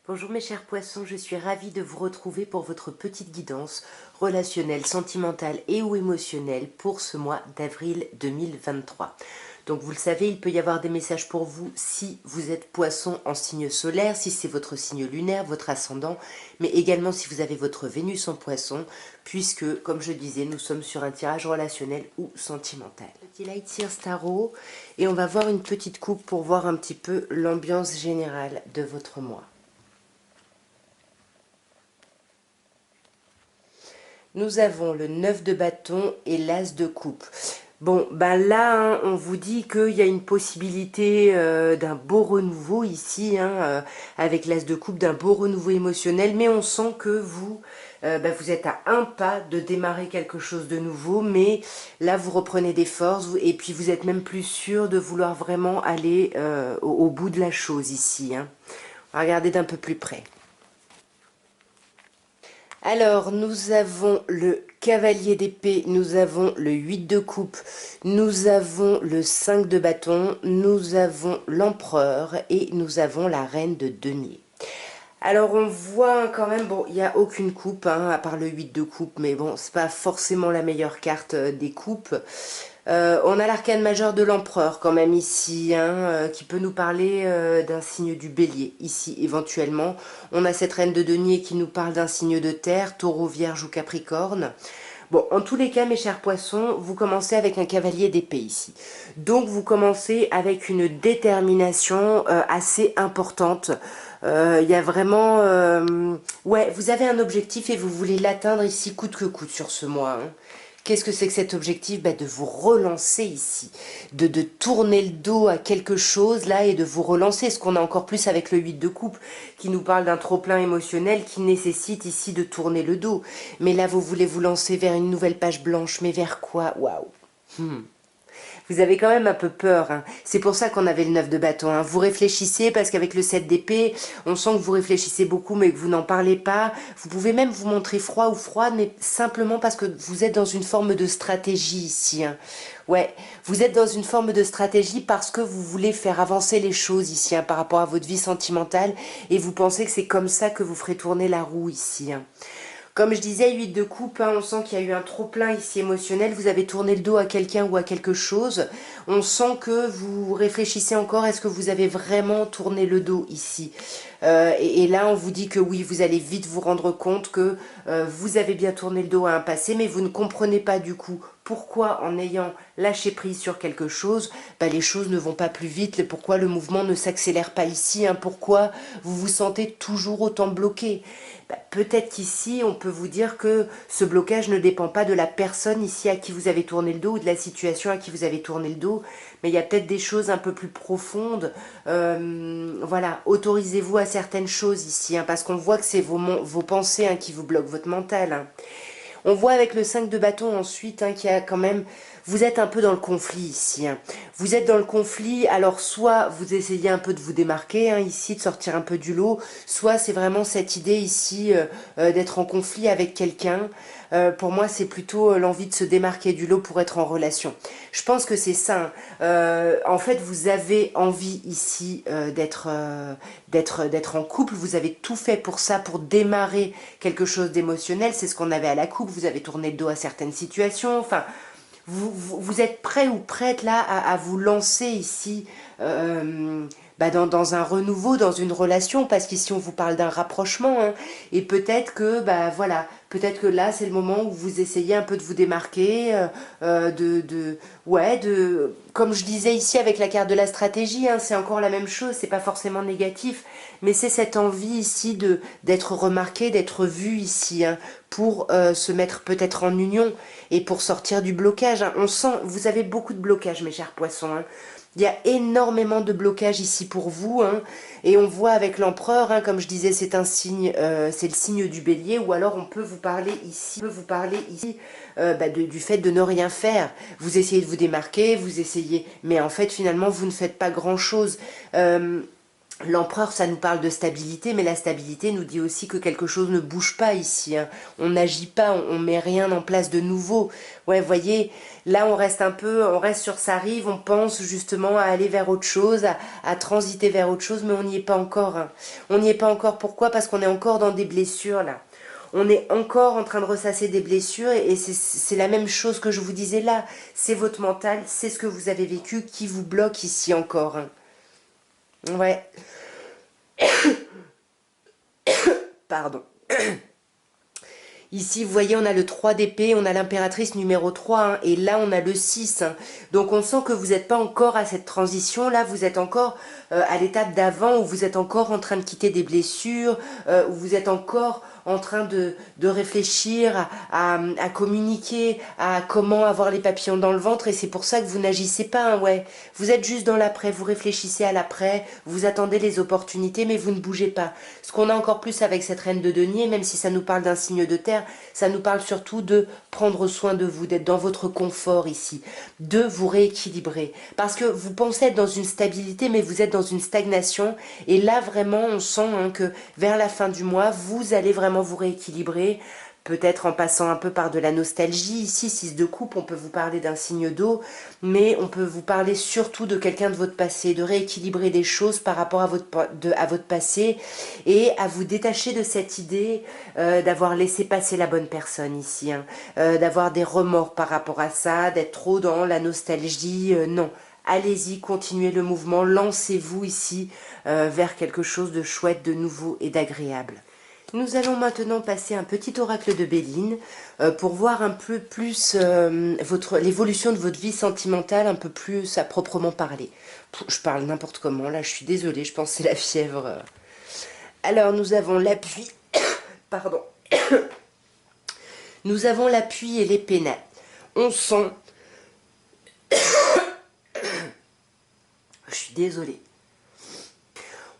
Bonjour mes chers poissons, je suis ravie de vous retrouver pour votre petite guidance relationnelle, sentimentale et ou émotionnelle pour ce mois d'avril 2023. Donc vous le savez, il peut y avoir des messages pour vous si vous êtes poisson en signe solaire, si c'est votre signe lunaire, votre ascendant, mais également si vous avez votre Vénus en poisson, puisque, comme je disais, nous sommes sur un tirage relationnel ou sentimental. Petit Light Year Tarot, et on va voir une petite coupe pour voir un petit peu l'ambiance générale de votre mois. Nous avons le 9 de bâton et l'as de coupe. Bon, ben là, hein, on vous dit qu'il y a une possibilité d'un beau renouveau ici, hein, avec l'as de coupe, d'un beau renouveau émotionnel, mais on sent que vous, vous êtes à un pas de démarrer quelque chose de nouveau, mais là, vous reprenez des forces, et puis vous êtes même plus sûr de vouloir vraiment aller au bout de la chose ici. Hein. On va regarder d'un peu plus près. Alors, nous avons le cavalier d'épée, nous avons le 8 de coupe, nous avons le 5 de bâton, nous avons l'empereur et nous avons la reine de denier. Alors, on voit quand même, bon, il n'y a aucune coupe, hein, à part le 8 de coupe, mais bon, c'est pas forcément la meilleure carte des coupes. On a l'arcane majeur de l'empereur quand même ici, hein, qui peut nous parler d'un signe du bélier ici éventuellement. On a cette reine de denier qui nous parle d'un signe de terre, taureau, vierge ou capricorne. Bon, en tous les cas, mes chers poissons, vous commencez avec un cavalier d'épée ici. Donc, vous commencez avec une détermination assez importante. Il y a vraiment... ouais, vous avez un objectif et vous voulez l'atteindre ici coûte que coûte sur ce mois, hein. Qu'est-ce que c'est que cet objectif? De vous relancer ici, de tourner le dos à quelque chose là et de vous relancer. Ce qu'on a encore plus avec le 8 de coupe qui nous parle d'un trop-plein émotionnel qui nécessite ici de tourner le dos. Mais là, vous voulez vous lancer vers une nouvelle page blanche. Mais vers quoi? Waouh! Vous avez quand même un peu peur, hein. C'est pour ça qu'on avait le 9 de bâton, hein. Vous réfléchissez parce qu'avec le 7 d'épée, on sent que vous réfléchissez beaucoup mais que vous n'en parlez pas. Vous pouvez même vous montrer froid ou froide, mais simplement parce que vous êtes dans une forme de stratégie ici, hein. Ouais, vous êtes dans une forme de stratégie parce que vous voulez faire avancer les choses ici, hein, par rapport à votre vie sentimentale et vous pensez que c'est comme ça que vous ferez tourner la roue ici, hein. Comme je disais, 8 de coupe, hein, on sent qu'il y a eu un trop-plein ici émotionnel. Vous avez tourné le dos à quelqu'un ou à quelque chose. On sent que vous réfléchissez encore. Est-ce que vous avez vraiment tourné le dos ici? Et là, on vous dit que oui, vous allez vite vous rendre compte que vous avez bien tourné le dos à un passé, mais vous ne comprenez pas du coup pourquoi en ayant lâché prise sur quelque chose, les choses ne vont pas plus vite, pourquoi le mouvement ne s'accélère pas ici, hein, pourquoi vous vous sentez toujours autant bloqué. Peut-être qu'ici, on peut vous dire que ce blocage ne dépend pas de la personne ici à qui vous avez tourné le dos ou de la situation à qui vous avez tourné le dos, mais il y a peut-être des choses un peu plus profondes. Voilà, autorisez-vous à certaines choses ici, hein, parce qu'on voit que c'est vos pensées, hein, qui vous bloquent votre mental, hein. On voit avec le 5 de bâton ensuite, hein, qu'il y a quand même... Vous êtes un peu dans le conflit ici, hein. Vous êtes dans le conflit, alors soit vous essayez un peu de vous démarquer, hein, ici, de sortir un peu du lot, soit c'est vraiment cette idée ici d'être en conflit avec quelqu'un. Pour moi, c'est plutôt l'envie de se démarquer du lot pour être en relation. Je pense que c'est ça, hein. En fait, vous avez envie ici d'être en couple, vous avez tout fait pour ça, pour démarrer quelque chose d'émotionnel. C'est ce qu'on avait à la coupe, vous avez tourné le dos à certaines situations, enfin... Vous êtes prêt ou prête là à vous lancer ici dans un renouveau, dans une relation, parce qu'ici on vous parle d'un rapprochement, hein, et peut-être que voilà, peut-être que là c'est le moment où vous essayez un peu de vous démarquer, comme je disais ici avec la carte de la stratégie, hein, c'est encore la même chose, c'est pas forcément négatif, mais c'est cette envie ici d'être remarqué, d'être vu ici, hein, pour se mettre peut-être en union et pour sortir du blocage, hein. On sent, vous avez beaucoup de blocages, mes chers poissons, hein. Il y a énormément de blocages ici pour vous, hein, et on voit avec l'empereur, hein, comme je disais, c'est un signe, c'est le signe du bélier, ou alors on peut vous parler ici, du fait de ne rien faire. Vous essayez de vous démarquer, vous essayez, mais en fait finalement vous ne faites pas grand-chose. L'empereur, ça nous parle de stabilité, mais la stabilité nous dit aussi que quelque chose ne bouge pas ici, hein. On n'agit pas, on met rien en place de nouveau. Ouais, vous voyez, là on reste un peu, on reste sur sa rive, on pense justement à aller vers autre chose, à transiter vers autre chose, mais on n'y est pas encore, hein. On n'y est pas encore, pourquoi? Parce qu'on est encore dans des blessures, là. On est encore en train de ressasser des blessures et c'est la même chose que je vous disais là. C'est votre mental, c'est ce que vous avez vécu qui vous bloque ici encore, hein. Ouais. Pardon. Ici, vous voyez, on a le 3 d'épée, on a l'impératrice numéro 3, hein, et là, on a le 6. Hein. Donc, on sent que vous n'êtes pas encore à cette transition. Là, vous êtes encore à l'étape d'avant, où vous êtes encore en train de quitter des blessures, où vous êtes encore en train de réfléchir à communiquer, à comment avoir les papillons dans le ventre. Et c'est pour ça que vous n'agissez pas, hein, ouais. Vous êtes juste dans l'après, vous réfléchissez à l'après, vous attendez les opportunités, mais vous ne bougez pas. Ce qu'on a encore plus avec cette reine de denier, même si ça nous parle d'un signe de terre, ça nous parle surtout de prendre soin de vous, d'être dans votre confort ici, de vous rééquilibrer. Parce que vous pensez être dans une stabilité, mais vous êtes dans une stagnation. Et là, vraiment, on sent hein, que vers la fin du mois, vous allez vraiment vous rééquilibrer. Peut-être en passant un peu par de la nostalgie. Ici, 6 de coupe, on peut vous parler d'un signe d'eau, mais on peut vous parler surtout de quelqu'un de votre passé, de rééquilibrer des choses par rapport à votre passé et à vous détacher de cette idée d'avoir laissé passer la bonne personne ici, hein, d'avoir des remords par rapport à ça, d'être trop dans la nostalgie, non. Allez-y, continuez le mouvement, lancez-vous ici vers quelque chose de chouette, de nouveau et d'agréable. Nous allons maintenant passer un petit oracle de Béline pour voir un peu plus l'évolution de votre vie sentimentale, un peu plus à proprement parler. Je parle n'importe comment, là je suis désolée, je pense que c'est la fièvre. Alors nous avons l'appui, pardon, nous avons l'appui et les pénates. On sent, je suis désolée.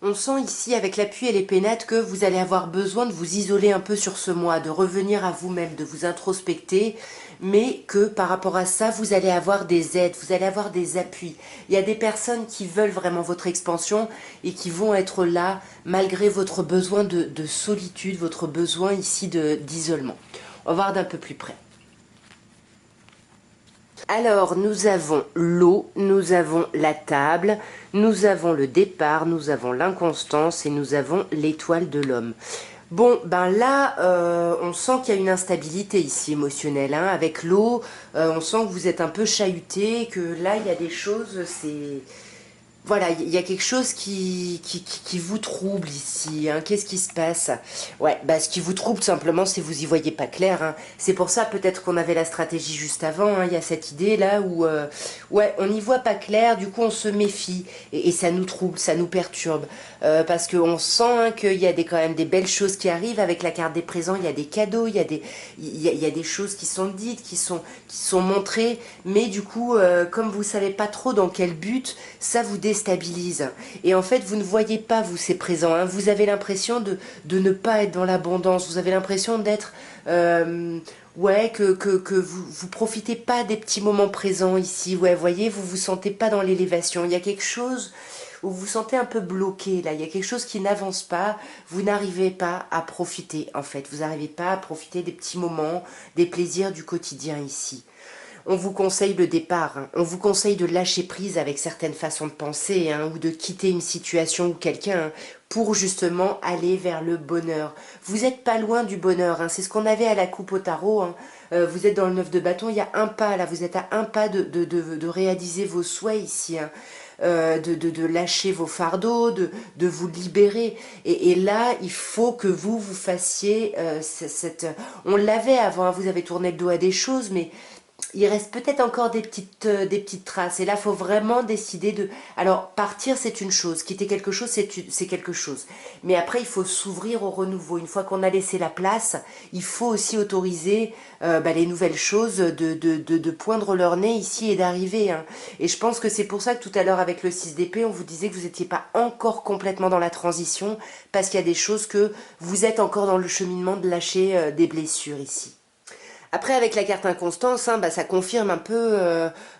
On sent ici avec l'appui et les pénates que vous allez avoir besoin de vous isoler un peu sur ce mois, de revenir à vous-même, de vous introspecter, mais que par rapport à ça, vous allez avoir des aides, vous allez avoir des appuis. Il y a des personnes qui veulent vraiment votre expansion et qui vont être là malgré votre besoin de solitude, votre besoin ici d'isolement. On va voir d'un peu plus près. Alors, nous avons l'eau, nous avons la table, nous avons le départ, nous avons l'inconstance et nous avons l'étoile de l'homme. Bon, ben là, on sent qu'il y a une instabilité ici émotionnelle, hein. Avec l'eau, on sent que vous êtes un peu chahuté, que là, il y a des choses, c'est... Voilà, il y a quelque chose qui vous trouble ici, hein. Qu'est-ce qui se passe? Ouais, bah ce qui vous trouble simplement, c'est que vous y voyez pas clair, hein. C'est pour ça peut-être qu'on avait la stratégie juste avant, hein. Il y a cette idée là où, ouais, on n'y voit pas clair, du coup on se méfie et ça nous trouble, ça nous perturbe. Parce qu'on sent hein, qu'il y a quand même des belles choses qui arrivent avec la carte des présents, il y a des cadeaux, il y a des choses qui sont dites, qui sont montrées, mais du coup, comme vous savez pas trop dans quel but, ça vous déstabilise. Et en fait, vous ne voyez pas, vous, ces présents, hein. Vous avez l'impression de ne pas être dans l'abondance, vous avez l'impression d'être... ouais, que vous profitez pas des petits moments présents ici, ouais, voyez, vous vous sentez pas dans l'élévation, il y a quelque chose où vous vous sentez un peu bloqué, là, il y a quelque chose qui n'avance pas, vous n'arrivez pas à profiter, en fait, vous n'arrivez pas à profiter des petits moments, des plaisirs du quotidien ici. On vous conseille le départ, hein. On vous conseille de lâcher prise avec certaines façons de penser, hein, ou de quitter une situation ou quelqu'un, hein, pour justement aller vers le bonheur. Vous n'êtes pas loin du bonheur, hein. C'est ce qu'on avait à la coupe au tarot, hein. Vous êtes dans le 9 de bâton, il y a un pas là, vous êtes à un pas de réaliser vos souhaits ici, hein. De lâcher vos fardeaux, de vous libérer. Et là, il faut que vous fassiez cette... On l'avait avant, hein, vous avez tourné le dos à des choses, mais il reste peut-être encore des petites traces. Et là, il faut vraiment décider de... Alors, partir, c'est une chose. Quitter quelque chose, c'est quelque chose. Mais après, il faut s'ouvrir au renouveau. Une fois qu'on a laissé la place, il faut aussi autoriser les nouvelles choses de poindre leur nez ici et d'arriver, hein. Et je pense que c'est pour ça que tout à l'heure, avec le 6 d'épée, on vous disait que vous n'étiez pas encore complètement dans la transition, parce qu'il y a des choses que vous êtes encore dans le cheminement de lâcher des blessures ici. Après, avec la carte inconstance, hein, bah, ça confirme un peu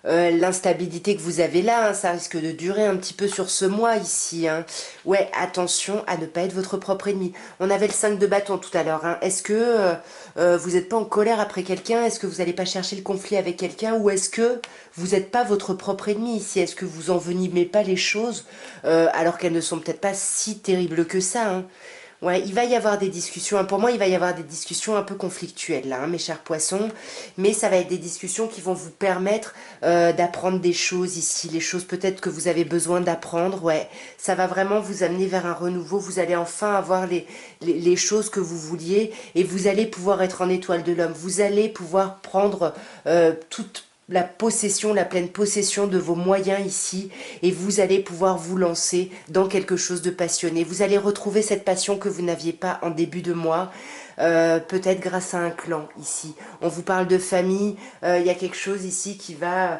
l'instabilité que vous avez là. Hein. Ça risque de durer un petit peu sur ce mois ici. Hein. Ouais, attention à ne pas être votre propre ennemi. On avait le 5 de bâton tout à l'heure. Hein. Est-ce que vous n'êtes pas en colère après quelqu'un? Est-ce que vous n'allez pas chercher le conflit avec quelqu'un? Ou est-ce que vous n'êtes pas votre propre ennemi ici? Est-ce que vous envenimez pas les choses alors qu'elles ne sont peut-être pas si terribles que ça, hein. Ouais, il va y avoir des discussions. Hein. Pour moi, il va y avoir des discussions un peu conflictuelles, là, hein, mes chers poissons. Mais ça va être des discussions qui vont vous permettre d'apprendre des choses ici. Les choses peut-être que vous avez besoin d'apprendre. Ouais, ça va vraiment vous amener vers un renouveau. Vous allez enfin avoir les choses que vous vouliez. Et vous allez pouvoir être en étoile de l'homme. Vous allez pouvoir prendre toute la possession, la pleine possession de vos moyens ici, et vous allez pouvoir vous lancer dans quelque chose de passionné. Vous allez retrouver cette passion que vous n'aviez pas en début de mois, peut-être grâce à un clan ici. On vous parle de famille, il y a quelque chose ici qui va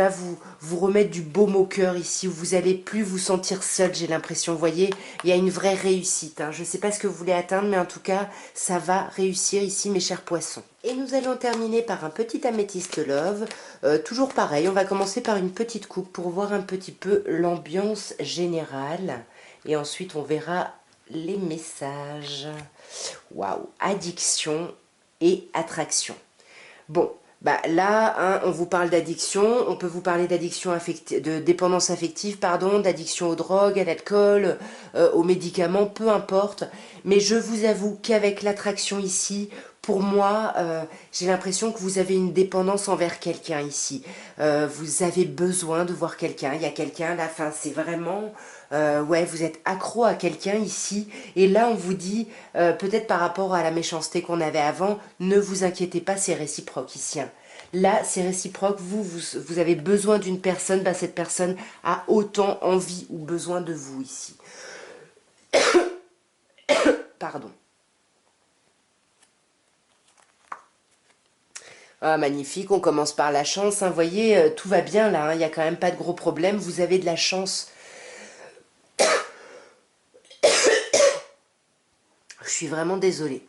vous remettre du baume au cœur ici, où vous allez plus vous sentir seul, j'ai l'impression. Vous voyez, il y a une vraie réussite. Hein. Je ne sais pas ce que vous voulez atteindre, mais en tout cas, ça va réussir ici, mes chers poissons. Et nous allons terminer par un petit améthyste love. Toujours pareil, on va commencer par une petite coupe pour voir un petit peu l'ambiance générale. Et ensuite, on verra les messages. Waouh, addiction et attraction. Bon, bah là, hein, on vous parle d'addiction, on peut vous parler d'addiction de dépendance affective, pardon, d'addiction aux drogues, à l'alcool, aux médicaments, peu importe. Mais je vous avoue qu'avec l'attraction ici, pour moi, j'ai l'impression que vous avez une dépendance envers quelqu'un ici. Vous avez besoin de voir quelqu'un. Il y a quelqu'un là, enfin, c'est vraiment... ouais, vous êtes accro à quelqu'un ici. Et là, on vous dit, peut-être par rapport à la méchanceté qu'on avait avant, ne vous inquiétez pas, c'est réciproque ici. Hein. Là, c'est réciproque. Vous avez besoin d'une personne. Bah, cette personne a autant envie ou besoin de vous ici. Pardon. Ah, magnifique, on commence par la chance, hein. Vous voyez, tout va bien là, hein. Il n'y a quand même pas de gros problèmes, vous avez de la chance. Je suis vraiment désolée.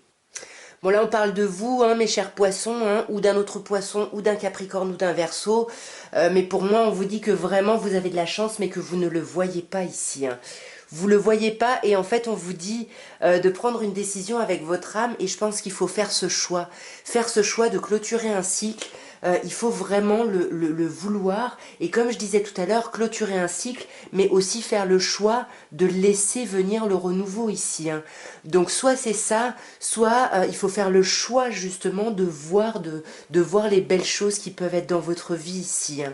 Bon là on parle de vous, hein, mes chers poissons, hein, ou d'un autre poisson, ou d'un capricorne, ou d'un verseau. Mais pour moi on vous dit que vraiment vous avez de la chance, mais que vous ne le voyez pas ici. Hein. Vous ne le voyez pas et en fait on vous dit de prendre une décision avec votre âme et je pense qu'il faut faire ce choix. Faire ce choix de clôturer un cycle, il faut vraiment le vouloir et comme je disais tout à l'heure, clôturer un cycle mais aussi faire le choix de laisser venir le renouveau ici. Hein. Donc soit c'est ça, soit il faut faire le choix justement de voir les belles choses qui peuvent être dans votre vie ici. Hein.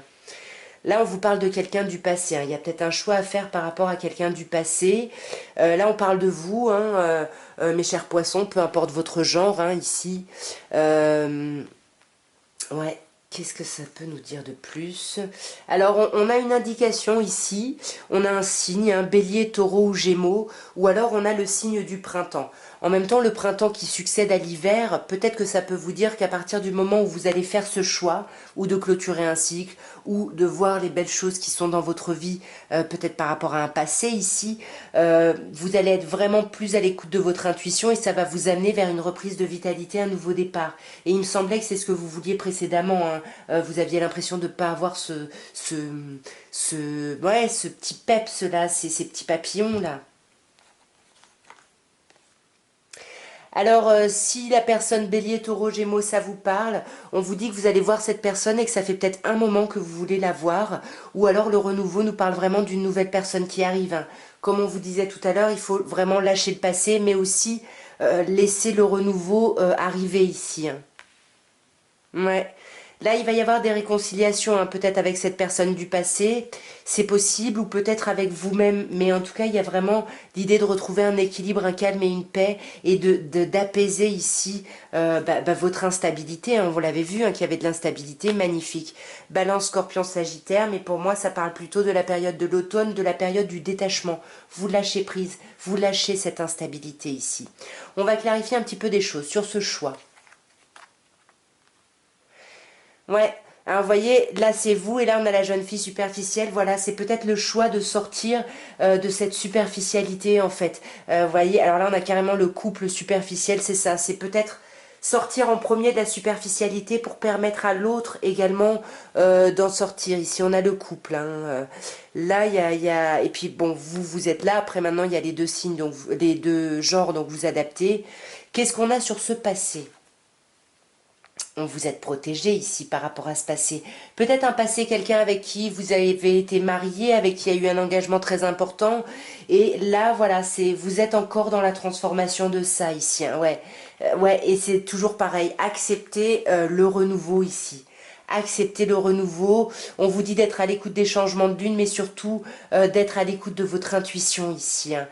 Là, on vous parle de quelqu'un du passé. Hein. Il y a peut-être un choix à faire par rapport à quelqu'un du passé. Là, on parle de vous, hein, mes chers poissons, peu importe votre genre, hein, ici. Ouais, qu'est-ce que ça peut nous dire de plus? Alors, on a une indication ici. On a un signe, un bélier, taureau ou gémeaux. Ou alors, on a le signe du printemps. En même temps, le printemps qui succède à l'hiver, peut-être que ça peut vous dire qu'à partir du moment où vous allez faire ce choix, ou de clôturer un cycle, ou de voir les belles choses qui sont dans votre vie, peut-être par rapport à un passé ici, vous allez être vraiment plus à l'écoute de votre intuition et ça va vous amener vers une reprise de vitalité, un nouveau départ. Et il me semblait que c'est ce que vous vouliez précédemment. Hein. Vous aviez l'impression de ne pas avoir ouais, ce petit peps là, ces petits papillons là. Alors, si la personne bélier, taureau, gémeaux, ça vous parle, on vous dit que vous allez voir cette personne et que ça fait peut-être un moment que vous voulez la voir, ou alors le renouveau nous parle vraiment d'une nouvelle personne qui arrive. Hein. Comme on vous disait tout à l'heure, il faut vraiment lâcher le passé, mais aussi laisser le renouveau arriver ici. Hein. Ouais. Là, il va y avoir des réconciliations, hein, peut-être avec cette personne du passé, c'est possible, ou peut-être avec vous-même. Mais en tout cas, il y a vraiment l'idée de retrouver un équilibre, un calme et une paix, et d'apaiser ici votre instabilité. Hein, vous l'avez vu, hein, qu'il y avait de l'instabilité, magnifique. Balance, Scorpion, Sagittaire, mais pour moi, ça parle plutôt de la période de l'automne, de la période du détachement. Vous lâchez prise, vous lâchez cette instabilité ici. On va clarifier un petit peu des choses sur ce choix. Ouais, alors vous voyez, là c'est vous et là on a la jeune fille superficielle. Voilà, c'est peut-être le choix de sortir de cette superficialité en fait. Vous voyez, alors là on a carrément le couple superficiel, c'est ça. C'est peut-être sortir en premier de la superficialité pour permettre à l'autre également d'en sortir. Ici, on a le couple. Hein. Là, et puis bon, vous êtes là. Après, maintenant, il y a les deux signes, donc les deux genres, donc vous adaptez. Qu'est-ce qu'on a sur ce passé? Vous êtes protégé ici par rapport à ce passé. Peut-être un passé, quelqu'un avec qui vous avez été marié, avec qui il y a eu un engagement très important. Et là, voilà, vous êtes encore dans la transformation de ça ici. Hein, ouais. Ouais, et c'est toujours pareil. Accepter le renouveau ici. Accepter le renouveau. On vous dit d'être à l'écoute des changements de lune, mais surtout d'être à l'écoute de votre intuition ici. Hein,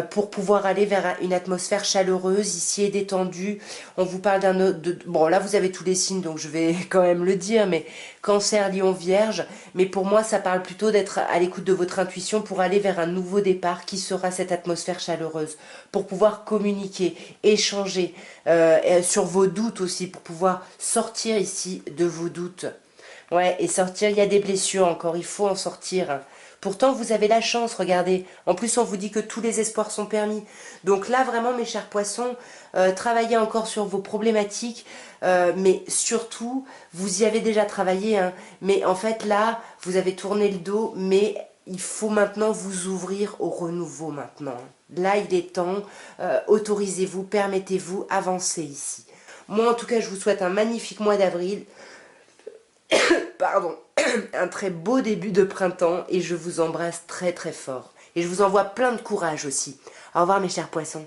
pour pouvoir aller vers une atmosphère chaleureuse ici et détendue. On vous parle d'un autre... Bon, là, vous avez tous les signes, donc je vais quand même le dire, mais Cancer, Lion, Vierge. Mais pour moi, ça parle plutôt d'être à l'écoute de votre intuition pour aller vers un nouveau départ qui sera cette atmosphère chaleureuse. Pour pouvoir communiquer, échanger sur vos doutes aussi, pour pouvoir sortir ici de vos doutes. Ouais, et sortir, il y a des blessures encore, il faut en sortir. Pourtant, vous avez la chance, regardez. En plus, on vous dit que tous les espoirs sont permis. Donc là, vraiment, mes chers poissons, travaillez encore sur vos problématiques. Mais surtout, vous y avez déjà travaillé. Hein, mais en fait, là, vous avez tourné le dos. Mais il faut maintenant vous ouvrir au renouveau maintenant. Là, il est temps. Autorisez-vous, permettez-vous, avancez ici. Moi, en tout cas, je vous souhaite un magnifique mois d'avril. Pardon, un très beau début de printemps et je vous embrasse très très fort. Et je vous envoie plein de courage aussi. Au revoir mes chers poissons.